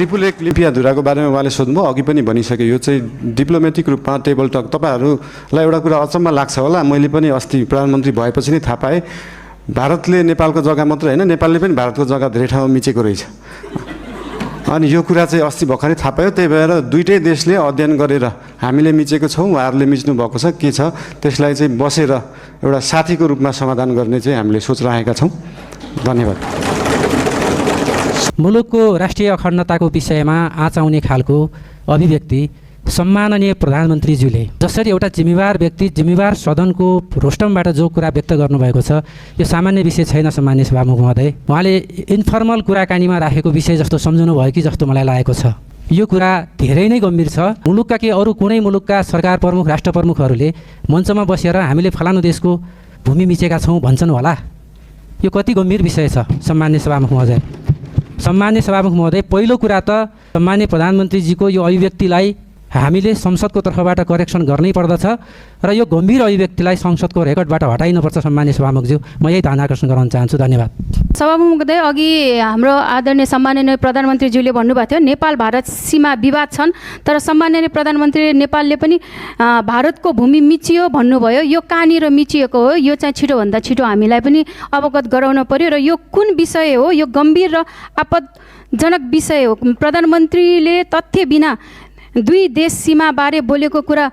त्रिपुलेक लिपियाधुराको बारेमा उहाँले सोध्नुभयो, अघि पनि भनिसकेँ। यो चाहिँ डिप्लोमेटिक रूपमा टेबल टक। तपाईँहरूलाई एउटा कुरा अचम्म लाग्छ होला, मैले पनि अस्ति प्रधानमन्त्री भएपछि नै थाहा पाएँ, भारतले नेपालको जग्गा मात्र होइन, नेपालले पनि भारतको जग्गा धेरै ठाउँमा मिचेको रहेछ। अनि यो कुरा चाहिँ अस्ति भर्खरै थाहा पायो। त्यही भएर दुइटै देशले अध्ययन गरेर हामीले मिचेको छौँ, उहाँहरूले मिच्नु भएको छ, के छ त्यसलाई चाहिँ बसेर एउटा साथीको रूपमा समाधान गर्ने चाहिँ हामीले सोच राखेका छौँ। धन्यवाद। मुलुकको राष्ट्रिय अखण्डताको विषयमा आँच आउने खालको अभिव्यक्ति सम्माननीय प्रधानमन्त्रीज्यूले जसरी एउटा जिम्मेवार व्यक्ति जिम्मेवार सदनको रोस्टमबाट जो कुरा व्यक्त गर्नुभएको छ, यो सामान्य विषय छैन। सम्माननीय सभामुख महोदय, उहाँले इन्फर्मल कुराकानीमा राखेको विषय जस्तो सम्झनु भयो कि जस्तो मलाई लागेको छ। यो कुरा धेरै नै गम्भीर छ। मुलुकका कि अरू कुनै मुलुकका सरकार प्रमुख राष्ट्र प्रमुखहरूले मञ्चमा बसेर हामीले फलानु देशको भूमि मिचेका छौँ भन्छन् होला। यो कति गम्भीर विषय छ सम्माननीय सभामुख महोदय। सम्माननीय सभामुख महोदय, पहिलो कुरा त सम्माननीय प्रधानमन्त्रीजीको यो अभिव्यक्तिलाई हामीले संसदको तर्फबाट करेक्सन गर्नै पर्दछ र यो गम्भीर अभिव्यक्तिलाई संसदको रेकर्डबाट हटाइनुपर्छ। सम्माननीय सभामुखज्यू, म यही ध्यान आकर्षण गराउन चाहन्छु। धन्यवाद। सभामुख महोदय, अघि हाम्रो आदरणीय सम्माननीय प्रधानमन्त्रीज्यूले भन्नुभएको थियो नेपाल भारत सीमा विवाद छन्, तर सम्माननीय प्रधानमन्त्री नेपालले पनि भारतको भूमि मिचियो भन्नुभयो। यो कहाँनिर मिचिएको हो, यो चाहिँ छिटोभन्दा छिटो हामीलाई पनि अवगत गराउन पर्यो र यो कुन विषय हो, यो गम्भीर र आपतजनक विषय हो। प्रधानमन्त्रीले तथ्य बिना दुई देश सीमाबारे बोलेको कुरा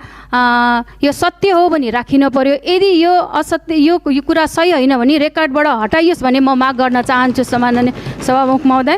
यो सत्य हो भने राखिन पर्यो। यदि यो असत्य यो कुरा सही होइन भने रेकर्डबाट हटाइयोस् भन्ने म माग गर्न चाहन्छु सम्माननीय सभामुख महोदय।